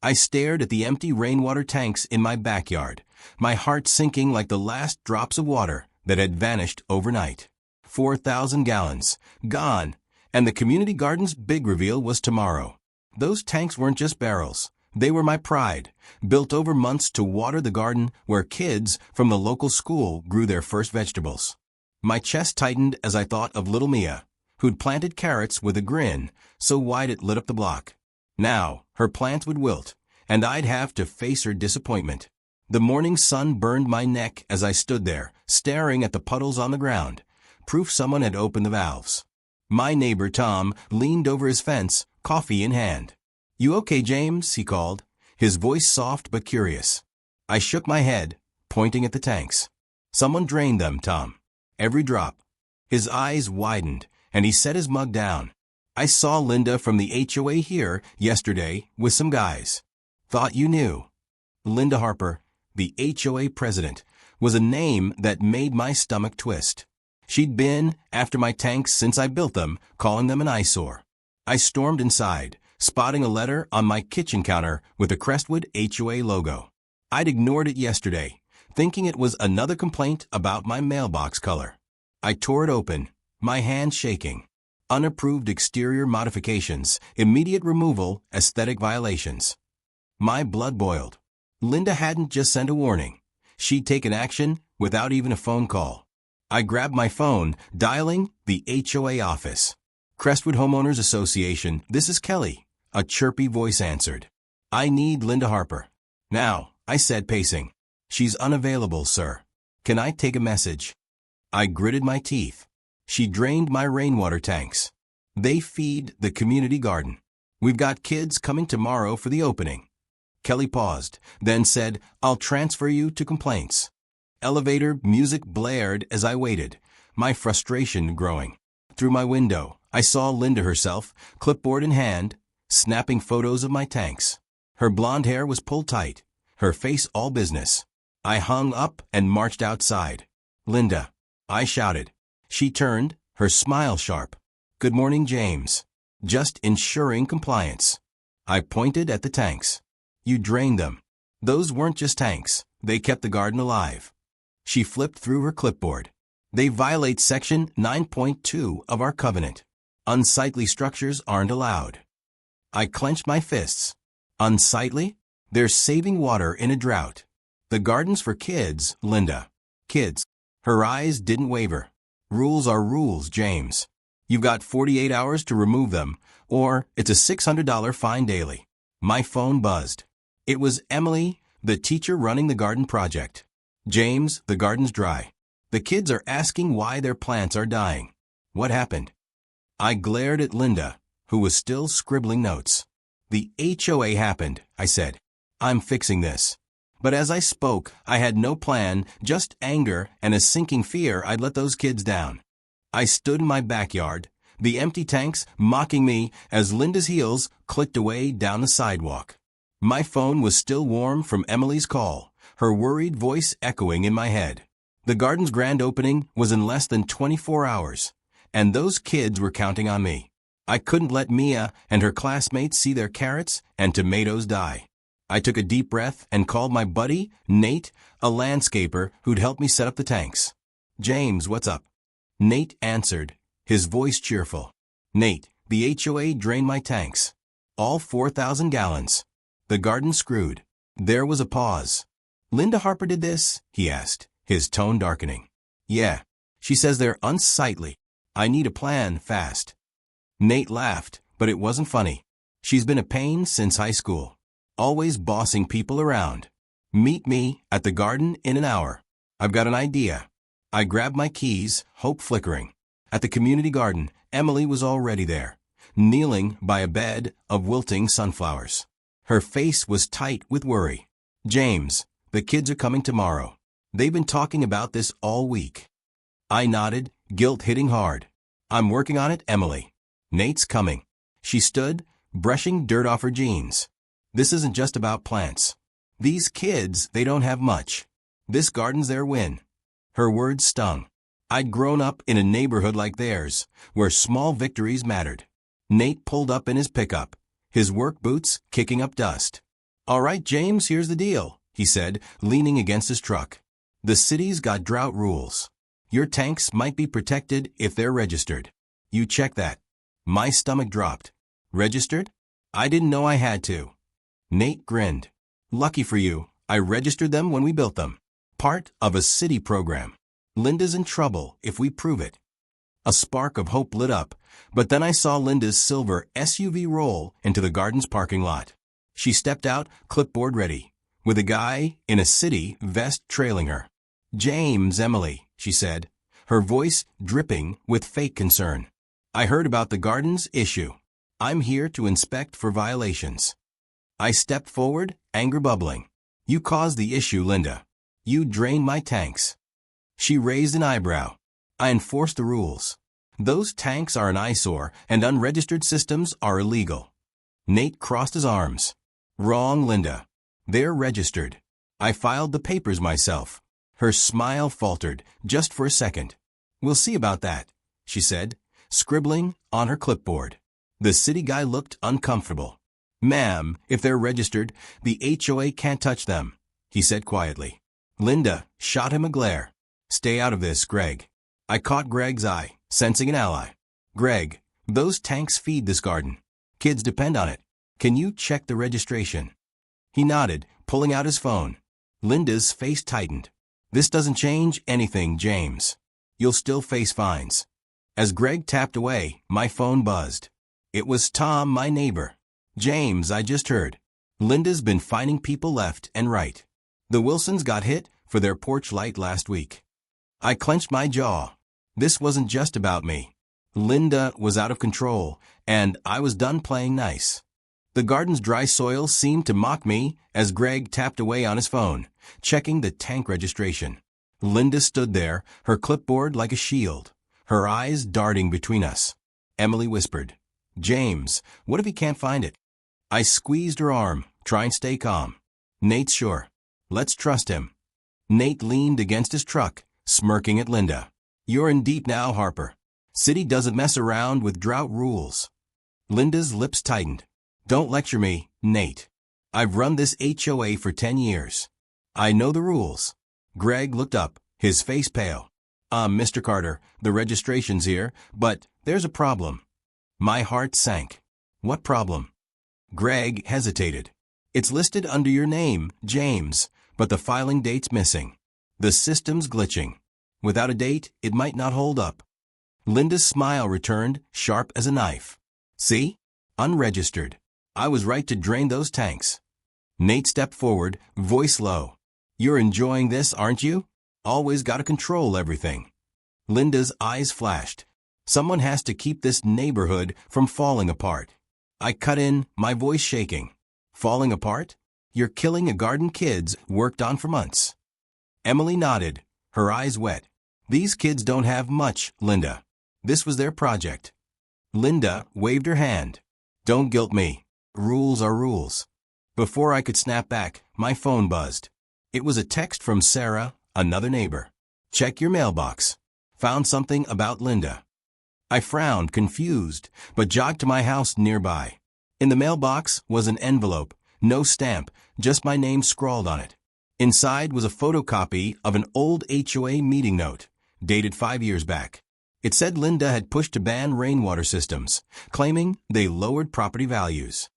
I stared at the empty rainwater tanks in my backyard, my heart sinking like the last drops of water that had vanished overnight. 4,000 gallons, gone, and the community garden's big reveal was tomorrow. Those tanks weren't just barrels. They were my pride, built over months to water the garden where kids from the local school grew their first vegetables. My chest tightened as I thought of little Mia, who'd planted carrots with a grin so wide it lit up the block. Now, her plants would wilt, and I'd have to face her disappointment. The morning sun burned my neck as I stood there, staring at the puddles on the ground, proof someone had opened the valves. My neighbor Tom leaned over his fence, coffee in hand. "You okay, James?" he called, his voice soft but curious. I shook my head, pointing at the tanks. "Someone drained them, Tom. Every drop." His eyes widened, and he set his mug down. "I saw Linda from the HOA here yesterday with some guys. Thought you knew." Linda Harper, the HOA president, was a name that made my stomach twist. She'd been after my tanks since I built them, calling them an eyesore. I stormed inside, spotting a letter on my kitchen counter with the Crestwood HOA logo. I'd ignored it yesterday, thinking it was another complaint about my mailbox color. I tore it open, my hand shaking. Unapproved exterior modifications, immediate removal, aesthetic violations. My blood boiled. Linda hadn't just sent a warning. She'd taken action without even a phone call. I grabbed my phone, dialing the HOA office. "Crestwood Homeowners Association, this is Kelly," a chirpy voice answered. "I need Linda Harper." "Now," I said, pacing. "She's unavailable, sir. Can I take a message?" I gritted my teeth. She drained my rainwater tanks. They feed the community garden. "We've got kids coming tomorrow for the opening." Kelly paused, then said, "I'll transfer you to complaints." Elevator music blared as I waited, my frustration growing. Through my window, I saw Linda herself, clipboard in hand, snapping photos of my tanks. Her blonde hair was pulled tight, her face all business. I hung up and marched outside. "Linda," I shouted. She turned, her smile sharp. "Good morning, James. Just ensuring compliance." I pointed at the tanks. "You drained them. Those weren't just tanks, they kept the garden alive." She flipped through her clipboard. "They violate Section 9.2 of our covenant. Unsightly structures aren't allowed." I clenched my fists. "Unsightly? They're saving water in a drought. The garden's for kids, Linda. Kids." Her eyes didn't waver. "Rules are rules, James. You've got 48 hours to remove them, or it's a $600 fine daily." My phone buzzed. It was Emily, the teacher running the garden project. "James, the garden's dry. The kids are asking why their plants are dying. What happened?" I glared at Linda, who was still scribbling notes. "The HOA happened," I said. "I'm fixing this." But as I spoke, I had no plan, just anger and a sinking fear I'd let those kids down. I stood in my backyard, the empty tanks mocking me as Linda's heels clicked away down the sidewalk. My phone was still warm from Emily's call, her worried voice echoing in my head. The garden's grand opening was in less than 24 hours, and those kids were counting on me. I couldn't let Mia and her classmates see their carrots and tomatoes die. I took a deep breath and called my buddy, Nate, a landscaper who'd helped me set up the tanks. "James, what's up?" Nate answered, his voice cheerful. "Nate, the HOA drained my tanks. All 4,000 gallons. The garden screwed." There was a pause. "Linda Harper did this?" he asked, his tone darkening. "Yeah. She says they're unsightly. I need a plan fast." Nate laughed, but it wasn't funny. "She's been a pain since high school. Always bossing people around. Meet me at the garden in an hour. I've got an idea." I grabbed my keys, hope flickering. At the community garden, Emily was already there, kneeling by a bed of wilting sunflowers. Her face was tight with worry. "James, the kids are coming tomorrow. They've been talking about this all week." I nodded, guilt hitting hard. "I'm working on it, Emily. Nate's coming." She stood, brushing dirt off her jeans. "This isn't just about plants. These kids, they don't have much. This garden's their win." Her words stung. I'd grown up in a neighborhood like theirs, where small victories mattered. Nate pulled up in his pickup, his work boots kicking up dust. All right, James, here's the deal, he said, leaning against his truck. The city's got drought rules. Your tanks might be protected if they're registered. You check that. My stomach dropped. Registered? I didn't know I had to. Nate grinned. Lucky for you, I registered them when we built them. Part of a city program. Linda's in trouble if we prove it. A spark of hope lit up, but then I saw Linda's silver SUV roll into the garden's parking lot. She stepped out, clipboard ready, with a guy in a city vest trailing her. James, Emily, she said, her voice dripping with fake concern. I heard about the garden's issue. I'm here to inspect for violations. I stepped forward, anger bubbling. You caused the issue, Linda. You drained my tanks. She raised an eyebrow. I enforced the rules. Those tanks are an eyesore, and unregistered systems are illegal. Nate crossed his arms. Wrong, Linda. They're registered. I filed the papers myself. Her smile faltered, just for a second. We'll see about that, she said, scribbling on her clipboard. The city guy looked uncomfortable. Ma'am, if they're registered, the HOA can't touch them, he said quietly. Linda shot him a glare. Stay out of this, Greg. I caught Greg's eye, sensing an ally. Greg, those tanks feed this garden. Kids depend on it. Can you check the registration? He nodded, pulling out his phone. Linda's face tightened. This doesn't change anything, James. You'll still face fines. As Greg tapped away, my phone buzzed. It was Tom, my neighbor. James, I just heard. Linda's been fining people left and right. The Wilsons got hit for their porch light last week. I clenched my jaw. This wasn't just about me. Linda was out of control, and I was done playing nice. The garden's dry soil seemed to mock me as Greg tapped away on his phone, checking the tank registration. Linda stood there, her clipboard like a shield, her eyes darting between us. Emily whispered, James, what if he can't find it? I squeezed her arm, trying to stay calm. Nate's sure. Let's trust him. Nate leaned against his truck, smirking at Linda. You're in deep now, Harper. City doesn't mess around with drought rules. Linda's lips tightened. Don't lecture me, Nate. I've run this HOA for 10 years. I know the rules. Greg looked up, his face pale. Mr. Carter, the registration's here, but there's a problem. My heart sank. What problem? Greg hesitated. It's listed under your name, James, but the filing date's missing. The system's glitching. Without a date, it might not hold up. Linda's smile returned, sharp as a knife. See? Unregistered. I was right to drain those tanks. Nate stepped forward, voice low. You're enjoying this, aren't you? Always gotta control everything. Linda's eyes flashed. Someone has to keep this neighborhood from falling apart. I cut in, my voice shaking. Falling apart? You're killing a garden kids worked on for months. Emily nodded, her eyes wet. These kids don't have much, Linda. This was their project. Linda waved her hand. Don't guilt me. Rules are rules. Before I could snap back, my phone buzzed. It was a text from Sarah, another neighbor. Check your mailbox. Found something about Linda. I frowned, confused, but jogged to my house nearby. In the mailbox was an envelope, no stamp, just my name scrawled on it. Inside was a photocopy of an old HOA meeting note, dated 5 years back. It said Linda had pushed to ban rainwater systems, claiming they lowered property values.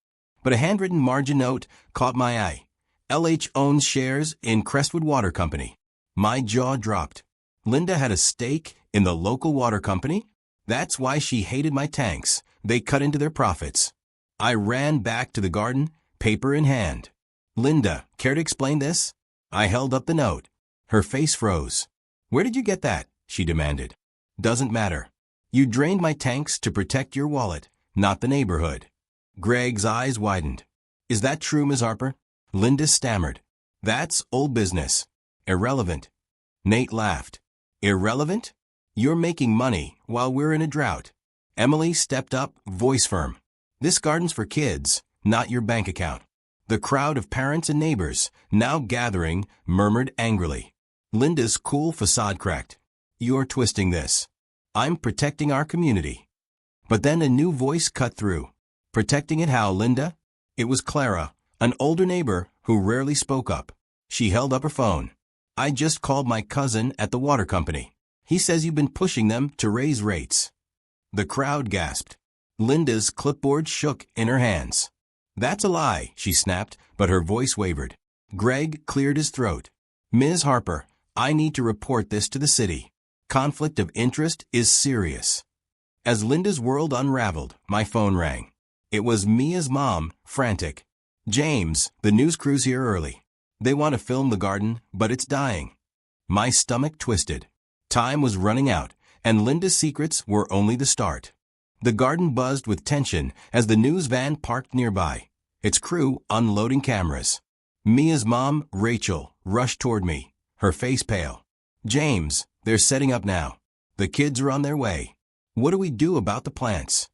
But a handwritten margin note caught my eye. LH owns shares in Crestwood Water Company. My jaw dropped. Linda had a stake in the local water company? That's why she hated my tanks. They cut into their profits. I ran back to the garden, paper in hand. Linda, care to explain this? I held up the note. Her face froze. Where did you get that? She demanded. Doesn't matter. You drained my tanks to protect your wallet, not the neighborhood. Greg's eyes widened. Is that true, Ms. Harper? Linda stammered. That's old business. Irrelevant. Nate laughed. Irrelevant? You're making money while we're in a drought. Emily stepped up, voice firm. This garden's for kids, not your bank account. The crowd of parents and neighbors, now gathering, murmured angrily. Linda's cool facade cracked. You're twisting this. I'm protecting our community. But then a new voice cut through. Protecting it how, Linda? It was Clara, An older neighbor who rarely spoke up. She held up her phone. I just called my cousin at the water company. He says you've been pushing them to raise rates. The crowd gasped. Linda's clipboard shook in her hands. That's a lie, she snapped, but her voice wavered. Greg cleared his throat. Ms. Harper, I need to report this to the city. Conflict of interest is serious. As Linda's world unraveled, my phone rang. It was Mia's mom, frantic. James, the news crew's here early. They want to film the garden, but it's dying. My stomach twisted. Time was running out, and Linda's secrets were only the start. The garden buzzed with tension as the news van parked nearby, its crew unloading cameras. Mia's mom, Rachel, rushed toward me, her face pale. James, they're setting up now. The kids are on their way. What do we do about the plants?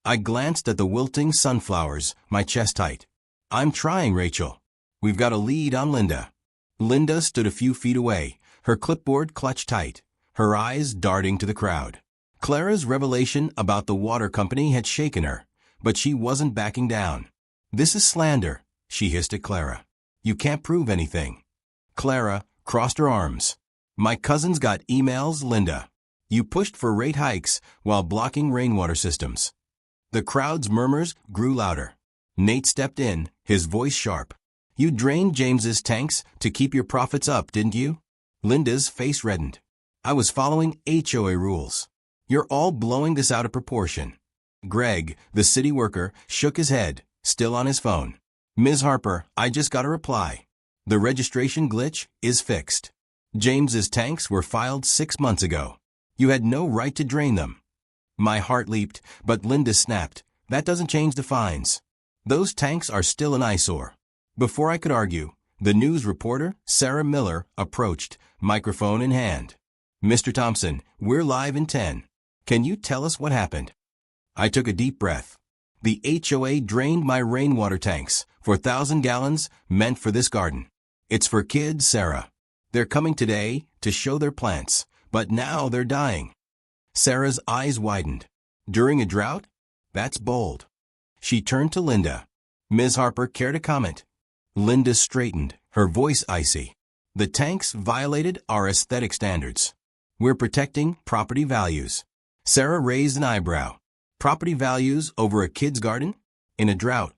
I glanced at the wilting sunflowers, my chest tight. I'm trying, Rachel. We've got a lead on Linda. Linda stood a few feet away, her clipboard clutched tight, her eyes darting to the crowd. Clara's revelation about the water company had shaken her, but she wasn't backing down. This is slander, she hissed at Clara. You can't prove anything. Clara crossed her arms. My cousin's got emails, Linda. You pushed for rate hikes while blocking rainwater systems. The crowd's murmurs grew louder. Nate stepped in, his voice sharp. You drained James's tanks to keep your profits up, didn't you? Linda's face reddened. I was following HOA rules. You're all blowing this out of proportion. Greg, the city worker, shook his head, still on his phone. Ms. Harper, I just got a reply. The registration glitch is fixed. James's tanks were filed 6 months ago. You had no right to drain them. My heart leaped, but Linda snapped. That doesn't change the fines. Those tanks are still an eyesore. Before I could argue, the news reporter, Sarah Miller, approached, microphone in hand. Mr. Thompson, we're live in 10. Can you tell us what happened? I took a deep breath. The HOA drained my rainwater tanks, 4,000 gallons, meant for this garden. It's for kids, Sarah. They're coming today to show their plants, but now they're dying. Sarah's eyes widened. During a drought? That's bold. She turned to Linda. Ms. Harper, care to comment? Linda straightened, her voice icy. The tanks violated our aesthetic standards. We're protecting property values. Sarah raised an eyebrow. Property values over a kid's garden? In a drought.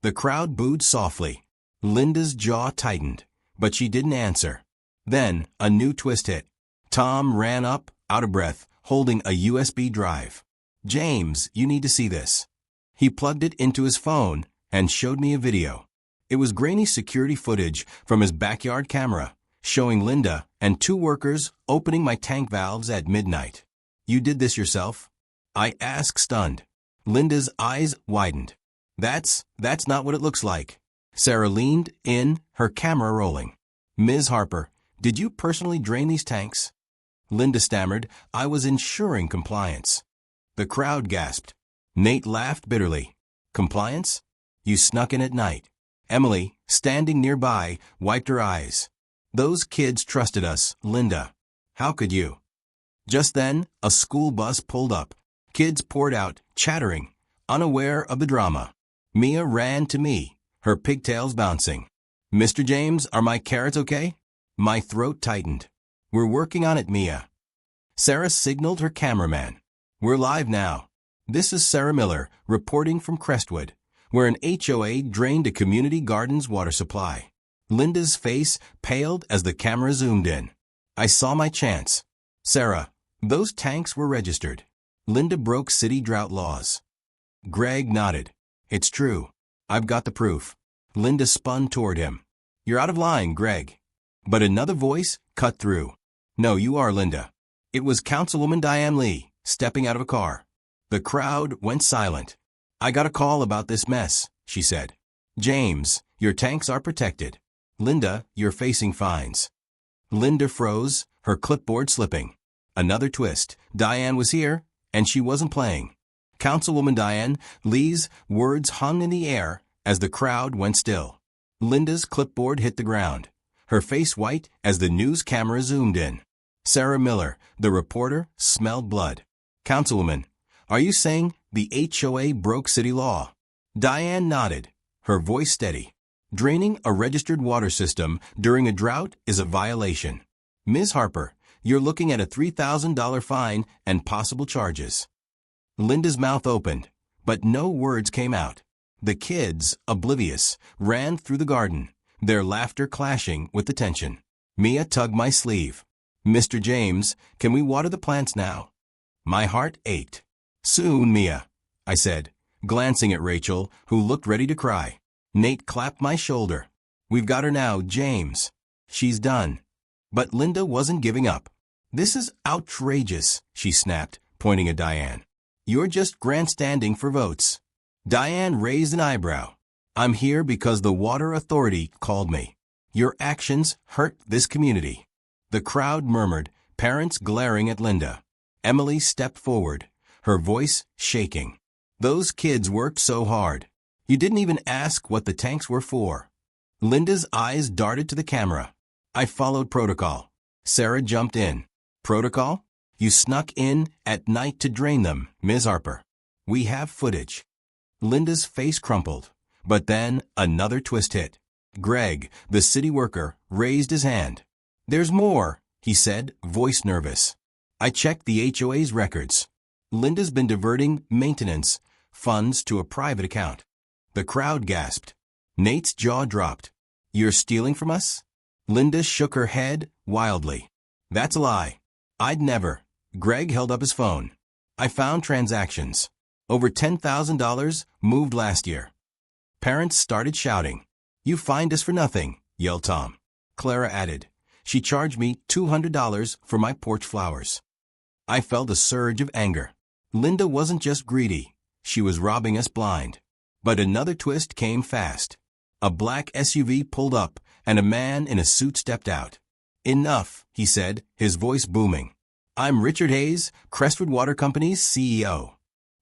The crowd booed softly. Linda's jaw tightened, but she didn't answer. Then, a new twist hit. Tom ran up, out of breath, holding a USB drive. James, you need to see this. He plugged it into his phone and showed me a video. It was grainy security footage from his backyard camera, showing Linda and 2 workers opening my tank valves at midnight. You did this yourself? I asked, stunned. Linda's eyes widened. That's not what it looks like. Sarah leaned in, her camera rolling. Ms. Harper, did you personally drain these tanks? Linda stammered, I was ensuring compliance. The crowd gasped. Nate laughed bitterly. Compliance? You snuck in at night. Emily, standing nearby, wiped her eyes. Those kids trusted us, Linda. How could you? Just then, a school bus pulled up. Kids poured out, chattering, unaware of the drama. Mia ran to me, her pigtails bouncing. Mr. James, are my carrots okay? My throat tightened. We're working on it, Mia. Sarah signaled her cameraman. We're live now. This is Sarah Miller, reporting from Crestwood, where an HOA drained a community garden's water supply. Linda's face paled as the camera zoomed in. I saw my chance. Sarah, those tanks were registered. Linda broke city drought laws. Greg nodded. It's true. I've got the proof. Linda spun toward him. You're out of line, Greg. But another voice cut through. No, you are, Linda. It was Councilwoman Diane Lee, stepping out of a car. The crowd went silent. I got a call about this mess, she said. James, your tanks are protected. Linda, you're facing fines. Linda froze, her clipboard slipping. Another twist. Diane was here, and she wasn't playing. Councilwoman Diane Lee's words hung in the air as the crowd went still. Linda's clipboard hit the ground, her face white as the news camera zoomed in. Sarah Miller, the reporter, smelled blood. Councilwoman, are you saying the HOA broke city law? Diane nodded, her voice steady. Draining a registered water system during a drought is a violation. Ms. Harper, you're looking at a $3,000 fine and possible charges. Linda's mouth opened, but no words came out. The kids, oblivious, ran through the garden, their laughter clashing with the tension. Mia tugged my sleeve. Mr. James, can we water the plants now? My heart ached. Soon, Mia, I said, glancing at Rachel, who looked ready to cry. Nate clapped my shoulder. We've got her now, James. She's done. But Linda wasn't giving up. This is outrageous, she snapped, pointing at Diane. You're just grandstanding for votes. Diane raised an eyebrow. I'm here because the Water Authority called me. Your actions hurt this community. The crowd murmured, parents glaring at Linda. Emily stepped forward, her voice shaking. Those kids worked so hard. You didn't even ask what the tanks were for. Linda's eyes darted to the camera. I followed protocol. Sarah jumped in. Protocol? You snuck in at night to drain them, Ms. Harper. We have footage. Linda's face crumpled. But then another twist hit. Greg, the city worker, raised his hand. There's more, he said, voice nervous. I checked the HOA's records. Linda's been diverting maintenance funds to a private account. The crowd gasped. Nate's jaw dropped. You're stealing from us? Linda shook her head wildly. That's a lie. I'd never. Greg held up his phone. I found transactions. Over $10,000 moved last year. Parents started shouting. You fined us for nothing, yelled Tom. Clara added. She charged me $200 for my porch flowers. I felt a surge of anger. Linda wasn't just greedy. She was robbing us blind. But another twist came fast. A black SUV pulled up, and a man in a suit stepped out. Enough, he said, his voice booming. I'm Richard Hayes, Crestwood Water Company's CEO.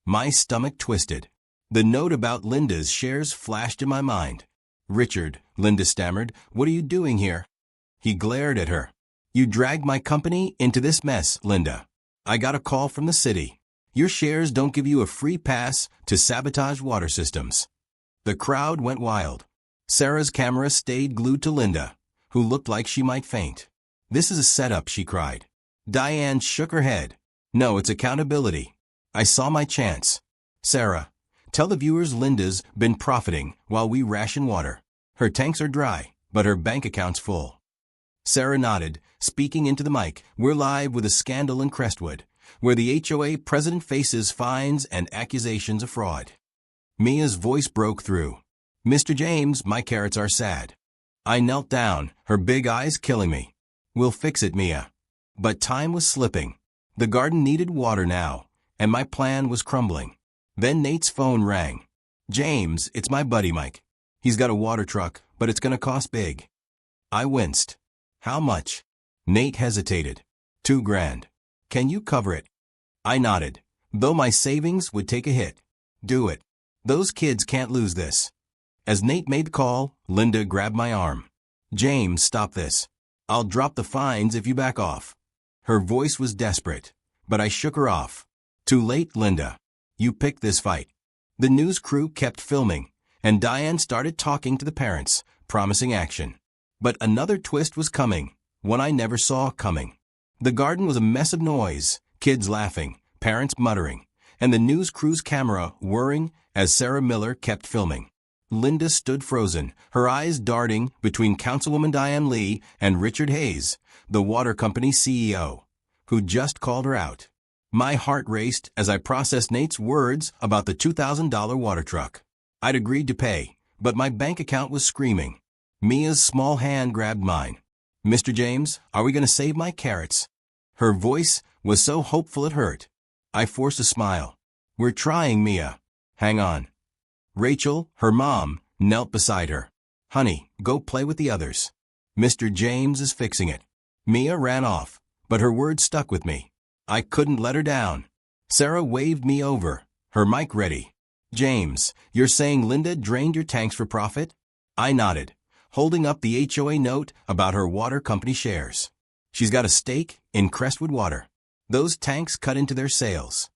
My stomach twisted. The note about Linda's shares flashed in my mind. Richard, Linda stammered, what are you doing here? He glared at her. You dragged my company into this mess, Linda. I got a call from the city. Your shares don't give you a free pass to sabotage water systems. The crowd went wild. Sarah's camera stayed glued to Linda, who looked like she might faint. This is a setup, she cried. Diane shook her head. No, it's accountability. I saw my chance. Sarah, tell the viewers Linda's been profiting while we ration water. Her tanks are dry, but her bank account's full. Sarah nodded, speaking into the mic. We're live with a scandal in Crestwood, where the HOA president faces fines and accusations of fraud. Mia's voice broke through. Mr. James, my carrots are sad. I knelt down, her big eyes killing me. We'll fix it, Mia. But time was slipping. The garden needed water now, and my plan was crumbling. Then Nate's phone rang. James, it's my buddy Mike. He's got a water truck, but it's gonna cost big. I winced. How much? Nate hesitated. $2,000. Can you cover it? I nodded. Though my savings would take a hit. Do it. Those kids can't lose this. As Nate made the call, Linda grabbed my arm. James, stop this. I'll drop the fines if you back off. Her voice was desperate, but I shook her off. Too late, Linda. You picked this fight. The news crew kept filming, and Diane started talking to the parents, promising action. But another twist was coming, one I never saw coming. The garden was a mess of noise, kids laughing, parents muttering, and the news crew's camera whirring as Sarah Miller kept filming. Linda stood frozen, her eyes darting between Councilwoman Diane Lee and Richard Hayes, the water company CEO, who just called her out. My heart raced as I processed Nate's words about the $2,000 water truck. I'd agreed to pay, but my bank account was screaming. Mia's small hand grabbed mine. Mr. James, are we going to save my carrots? Her voice was so hopeful it hurt. I forced a smile. We're trying, Mia. Hang on. Rachel, her mom, knelt beside her. Honey, go play with the others. Mr. James is fixing it. Mia ran off, but her words stuck with me. I couldn't let her down. Sarah waved me over, her mic ready. James, you're saying Linda drained your tanks for profit? I nodded, holding up the HOA note about her water company shares. She's got a stake in Crestwood Water. Those tanks cut into their sales.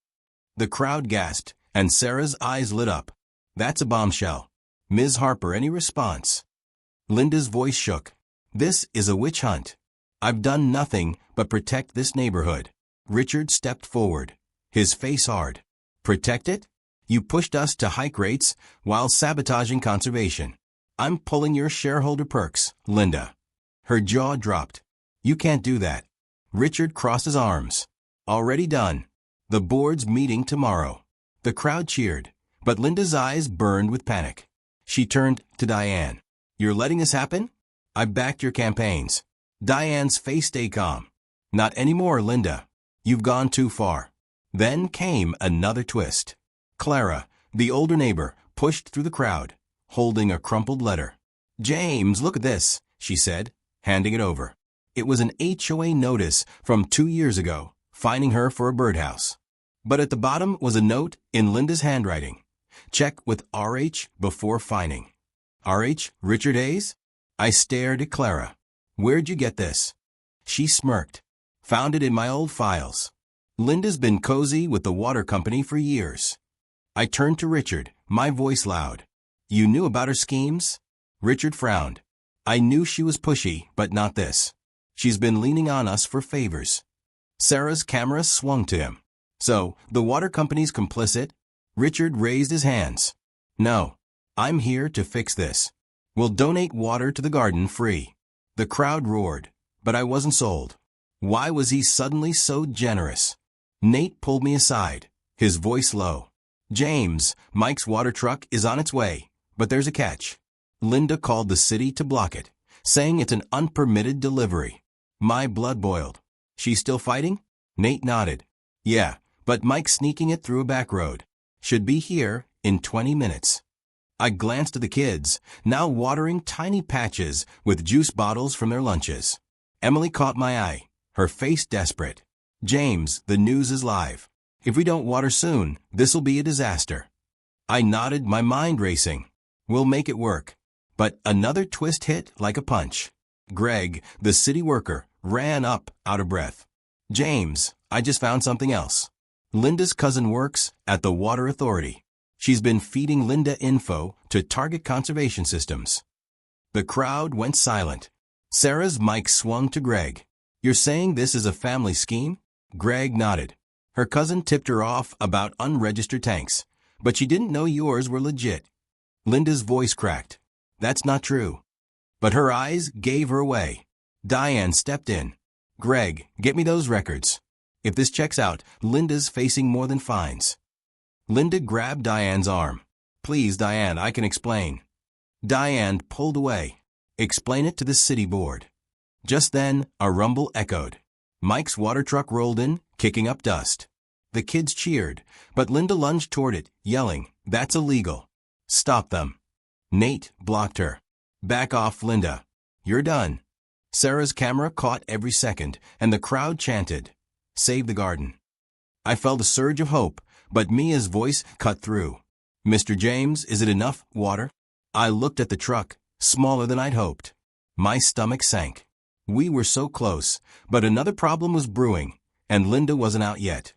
The crowd gasped, and Sarah's eyes lit up. That's a bombshell. Ms. Harper, any response? Linda's voice shook. This is a witch hunt. I've done nothing but protect this neighborhood. Richard stepped forward, his face hard. Protect it? You pushed us to hike rates while sabotaging conservation. I'm pulling your shareholder perks, Linda. Her jaw dropped. You can't do that. Richard crossed his arms. Already done. The board's meeting tomorrow. The crowd cheered, but Linda's eyes burned with panic. She turned to Diane. You're letting this happen? I backed your campaigns. Diane's face stayed calm. Not anymore, Linda. You've gone too far. Then came another twist. Clara, the older neighbor, pushed through the crowd, holding a crumpled letter. James, look at this, she said, handing it over. It was an HOA notice from 2 years ago, fining her for a birdhouse. But at the bottom was a note in Linda's handwriting. Check with RH before fining. RH, Richard Hayes? I stared at Clara. Where'd you get this? She smirked. Found it in my old files. Linda's been cozy with the water company for years. I turned to Richard, my voice loud. You knew about her schemes? Richard frowned. I knew she was pushy, but not this. She's been leaning on us for favors. Sarah's camera swung to him. So, the water company's complicit? Richard raised his hands. No. I'm here to fix this. We'll donate water to the garden free. The crowd roared, but I wasn't sold. Why was he suddenly so generous? Nate pulled me aside, his voice low. James, Mike's water truck is on its way, but there's a catch. Linda called the city to block it, saying it's an unpermitted delivery. My blood boiled. She's still fighting? Nate nodded. Yeah, but Mike's sneaking it through a back road. Should be here in 20 minutes. I glanced at the kids, now watering tiny patches with juice bottles from their lunches. Emily caught my eye, her face desperate. James, the news is live. If we don't water soon, this'll be a disaster. I nodded, my mind racing. We'll make it work. But another twist hit like a punch. Greg, the city worker, ran up, out of breath. James, I just found something else. Linda's cousin works at the Water Authority. She's been feeding Linda info to target conservation systems. The crowd went silent. Sarah's mic swung to Greg. You're saying this is a family scheme? Greg nodded. Her cousin tipped her off about unregistered tanks, but she didn't know yours were legit. Linda's voice cracked. That's not true. But her eyes gave her away. Diane stepped in. Greg, get me those records. If this checks out, Linda's facing more than fines. Linda grabbed Diane's arm. Please, Diane, I can explain. Diane pulled away. Explain it to the city board. Just then, a rumble echoed. Mike's water truck rolled in, kicking up dust. The kids cheered, but Linda lunged toward it, yelling, That's illegal. Stop them. Nate blocked her. Back off, Linda. You're done. Sarah's camera caught every second, and the crowd chanted, Save the garden. I felt a surge of hope, but Mia's voice cut through. Mr. James, is it enough water? I looked at the truck, smaller than I'd hoped. My stomach sank. We were so close, but another problem was brewing, and Linda wasn't out yet.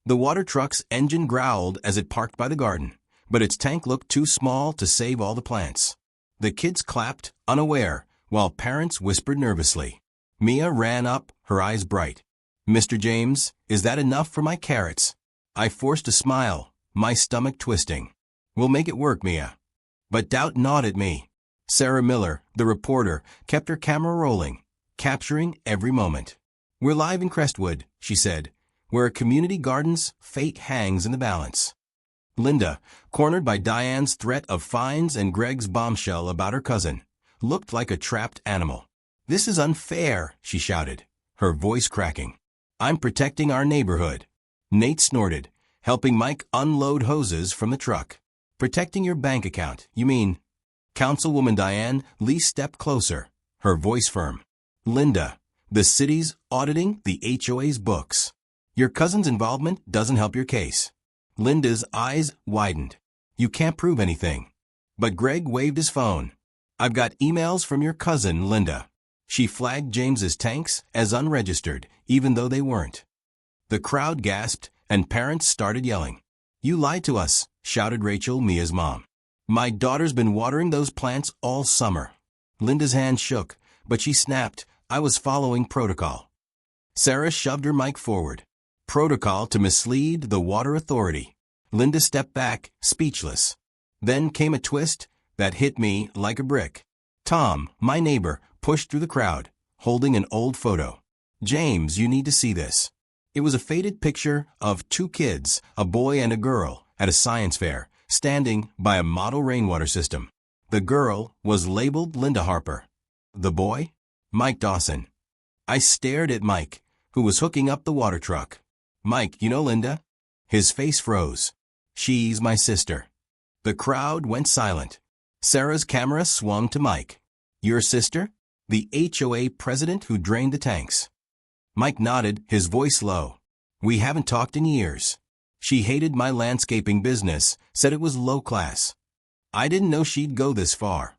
The water truck's engine growled as it parked by the garden, but its tank looked too small to save all the plants. The kids clapped, unaware, while parents whispered nervously. Mia ran up, her eyes bright. Mr. James, is that enough for my carrots? I forced a smile, my stomach twisting. We'll make it work, Mia. But doubt gnawed at me. Sarah Miller, the reporter, kept her camera rolling, capturing every moment. We're live in Crestwood, she said, where a community garden's fate hangs in the balance. Linda, cornered by Diane's threat of fines and Greg's bombshell about her cousin, looked like a trapped animal. This is unfair, she shouted, her voice cracking. I'm protecting our neighborhood. Nate snorted, helping Mike unload hoses from the truck. Protecting your bank account, you mean? Councilwoman Diane Lee stepped closer, her voice firm. Linda, the city's auditing the HOA's books. Your cousin's involvement doesn't help your case. Linda's eyes widened. You can't prove anything. But Greg waved his phone. I've got emails from your cousin, Linda. She flagged James's tanks as unregistered, even though they weren't. The crowd gasped, and parents started yelling. You lied to us, shouted Rachel, Mia's mom. My daughter's been watering those plants all summer. Linda's hand shook, but she snapped, I was following protocol. Sarah shoved her mic forward. Protocol to mislead the water authority. Linda stepped back, speechless. Then came a twist that hit me like a brick. Tom, my neighbor, pushed through the crowd, holding an old photo. James, you need to see this. It was a faded picture of two kids, a boy and a girl, at a science fair, standing by a model rainwater system. The girl was labeled Linda Harper. The boy? Mike Dawson. I stared at Mike, who was hooking up the water truck. Mike, you know Linda? His face froze. She's my sister. The crowd went silent. Sarah's camera swung to Mike. Your sister? The HOA president who drained the tanks. Mike nodded, his voice low. We haven't talked in years. She hated my landscaping business, said it was low class. I didn't know she'd go this far.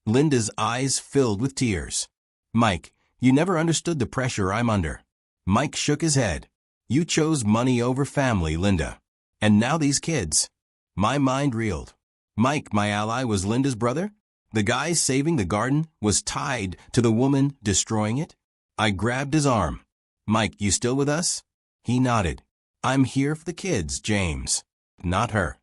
Linda's eyes filled with tears. Mike, you never understood the pressure I'm under. Mike shook his head. You chose money over family, Linda. And now these kids. My mind reeled. Mike, my ally, was Linda's brother? The guy saving the garden was tied to the woman destroying it? I grabbed his arm. Mike, you still with us? He nodded. I'm here for the kids, James. Not her.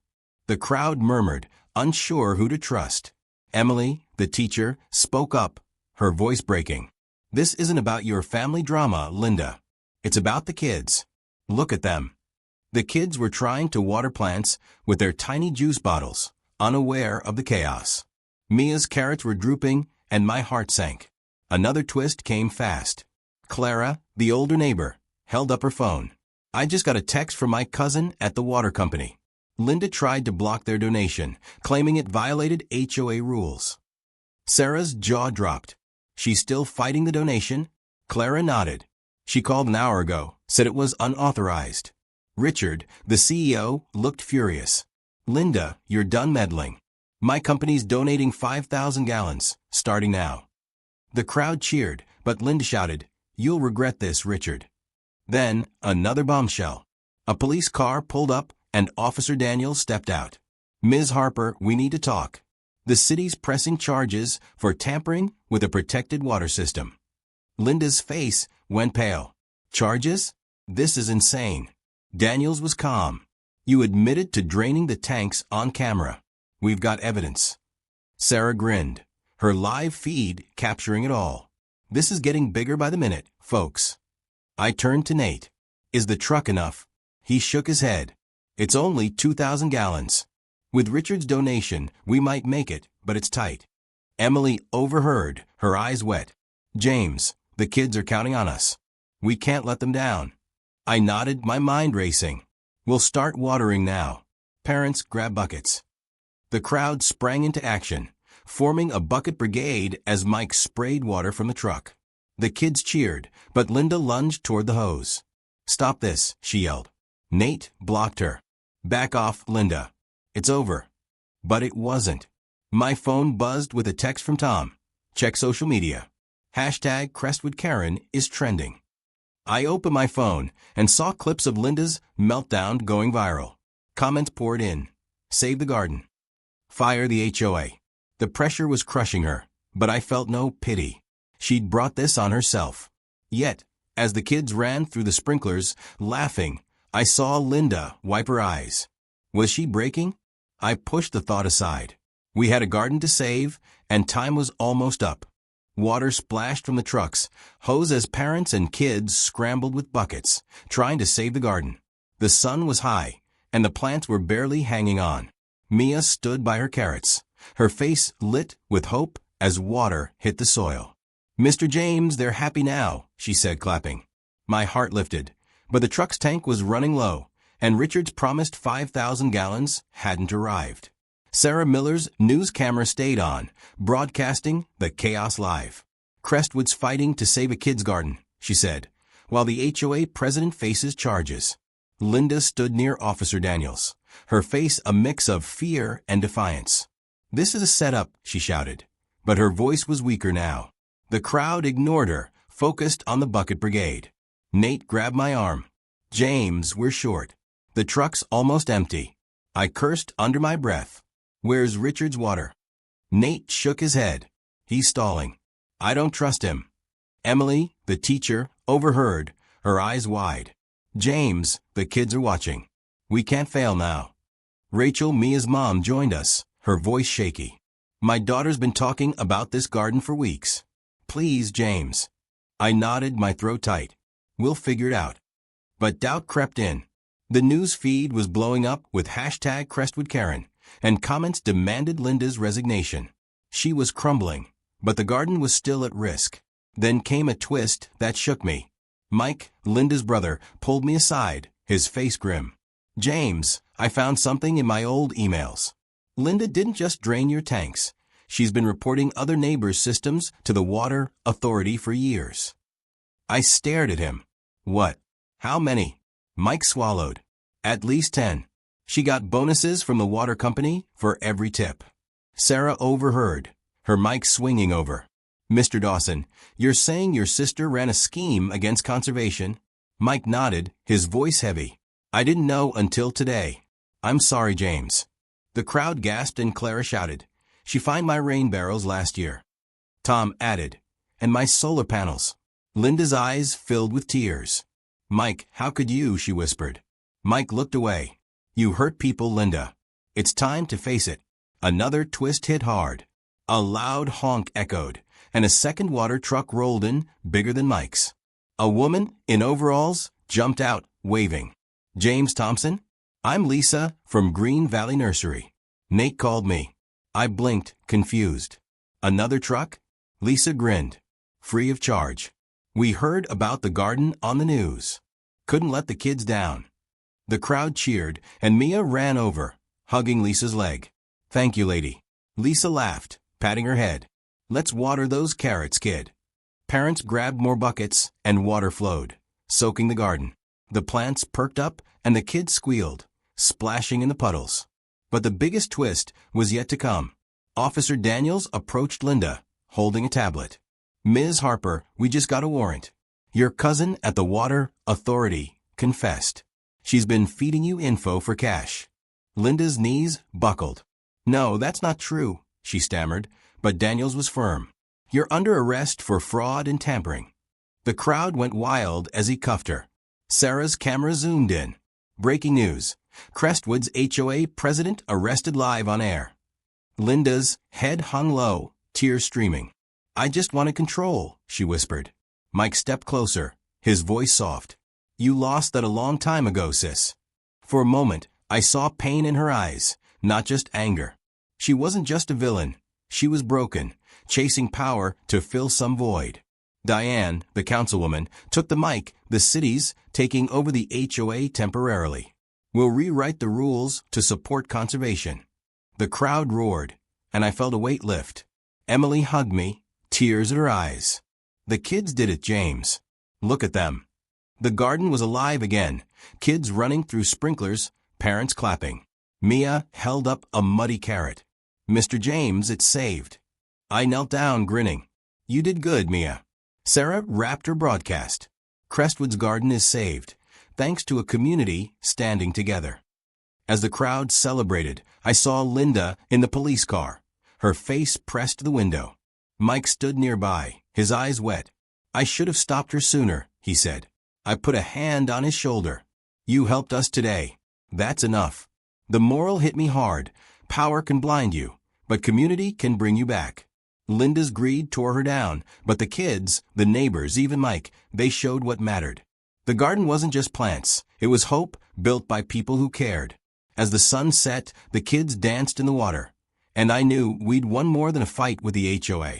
The crowd murmured, unsure who to trust. Emily, the teacher, spoke up, her voice breaking. This isn't about your family drama, Linda. It's about the kids. Look at them. The kids were trying to water plants with their tiny juice bottles, unaware of the chaos. Mia's carrots were drooping, and my heart sank. Another twist came fast. Clara, the older neighbor, held up her phone. I just got a text from my cousin at the water company. Linda tried to block their donation, claiming it violated HOA rules. Sarah's jaw dropped. She's still fighting the donation? Clara nodded. She called an hour ago, said it was unauthorized. Richard, the CEO, looked furious. Linda, you're done meddling. My company's donating 5,000 gallons, starting now. The crowd cheered, but Linda shouted, You'll regret this, Richard. Then, another bombshell. A police car pulled up, and Officer Daniels stepped out. Ms. Harper, we need to talk. The city's pressing charges for tampering with a protected water system. Linda's face went pale. Charges? This is insane. Daniels was calm. You admitted to draining the tanks on camera. We've got evidence. Sarah grinned, her live feed capturing it all. This is getting bigger by the minute, folks. I turned to Nate. Is the truck enough? He shook his head. It's only 2,000 gallons. With Richard's donation, we might make it, but it's tight. Emily overheard, her eyes wet. James, the kids are counting on us. We can't let them down. I nodded, my mind racing. We'll start watering now. Parents, grab buckets. The crowd sprang into action, forming a bucket brigade as Mike sprayed water from the truck. The kids cheered, but Linda lunged toward the hose. Stop this, she yelled. Nate blocked her. Back off, Linda. It's over. But it wasn't. My phone buzzed with a text from Tom. Check social media. Hashtag Crestwood Karen is trending. I opened my phone and saw clips of Linda's meltdown going viral. Comments poured in. Save the garden. Fire the HOA. The pressure was crushing her, but I felt no pity. She'd brought this on herself. Yet, as the kids ran through the sprinklers, laughing, I saw Linda wipe her eyes. Was she breaking? I pushed the thought aside. We had a garden to save, and time was almost up. Water splashed from the trucks, hose as parents and kids scrambled with buckets, trying to save the garden. The sun was high, and the plants were barely hanging on. Mia stood by her carrots, her face lit with hope as water hit the soil. Mr. James, they're happy now, she said, clapping. My heart lifted, but the truck's tank was running low, and Richard's promised 5,000 gallons hadn't arrived. Sarah Miller's news camera stayed on, broadcasting the chaos live. Crestwood's fighting to save a kid's garden, she said, while the HOA president faces charges. Linda stood near Officer Daniels, her face a mix of fear and defiance. This is a setup, she shouted, but her voice was weaker now. The crowd ignored her, focused on the bucket brigade. Nate grabbed my arm. James, we're short. The truck's almost empty. I cursed under my breath. Where's Richard's water? Nate shook his head. He's stalling. I don't trust him. Emily, the teacher, overheard, her eyes wide. James, the kids are watching. We can't fail now. Rachel, Mia's mom, joined us, her voice shaky. My daughter's been talking about this garden for weeks. Please, James. I nodded, my throat tight. We'll figure it out. But doubt crept in. The news feed was blowing up with hashtag HOA Karen, and comments demanded Linda's resignation. She was crumbling, but the garden was still at risk. Then came a twist that shook me. Mike, Linda's brother, pulled me aside, his face grim. James, I found something in my old emails. Linda didn't just drain your tanks. She's been reporting other neighbors' systems to the water authority for years. I stared at him. What? How many? Mike swallowed. At least 10. She got bonuses from the water company for every tip. Sarah overheard, her mic swinging over. Mr. Dawson, you're saying your sister ran a scheme against conservation? Mike nodded, his voice heavy. I didn't know until today. I'm sorry, James. The crowd gasped and Clara shouted. She found my rain barrels last year. Tom added, and my solar panels. Linda's eyes filled with tears. Mike, how could you, she whispered. Mike looked away. You hurt people, Linda. It's time to face it. Another twist hit hard. A loud honk echoed, and a second water truck rolled in, bigger than Mike's. A woman, in overalls, jumped out, waving. James Thompson? I'm Lisa, from Green Valley Nursery. Nate called me. I blinked, confused. Another truck? Lisa grinned. Free of charge. We heard about the garden on the news. Couldn't let the kids down. The crowd cheered, and Mia ran over, hugging Lisa's leg. Thank you, lady. Lisa laughed, patting her head. Let's water those carrots, kid. Parents grabbed more buckets, and water flowed, soaking the garden. The plants perked up, and the kids squealed, splashing in the puddles. But the biggest twist was yet to come. Officer Daniels approached Linda, holding a tablet. Ms. Harper, we just got a warrant. Your cousin at the Water Authority confessed. She's been feeding you info for cash. Linda's knees buckled. No, that's not true, she stammered, but Daniels was firm. You're under arrest for fraud and tampering. The crowd went wild as he cuffed her. Sarah's camera zoomed in. Breaking news. Crestwood's HOA president arrested live on air. Linda's head hung low, tears streaming. I just wanted control, she whispered. Mike stepped closer, his voice soft. You lost that a long time ago, sis. For a moment, I saw pain in her eyes, not just anger. She wasn't just a villain. She was broken, chasing power to fill some void. Diane, the councilwoman, took the mic, the city's taking over the HOA temporarily. We'll rewrite the rules to support conservation. The crowd roared, and I felt a weight lift. Emily hugged me, tears in her eyes. The kids did it, James. Look at them. The garden was alive again, kids running through sprinklers, parents clapping. Mia held up a muddy carrot. Mr. James, it's saved. I knelt down, grinning. You did good, Mia. Sarah wrapped her broadcast. Crestwood's garden is saved, thanks to a community standing together. As the crowd celebrated, I saw Linda in the police car, her face pressed to the window. Mike stood nearby, his eyes wet. I should have stopped her sooner, he said. I put a hand on his shoulder. You helped us today. That's enough. The moral hit me hard. Power can blind you, but community can bring you back. Linda's greed tore her down, but the kids, the neighbors, even Mike, they showed what mattered. The garden wasn't just plants. It was hope built by people who cared. As the sun set, the kids danced in the water, and I knew we'd won more than a fight with the HOA.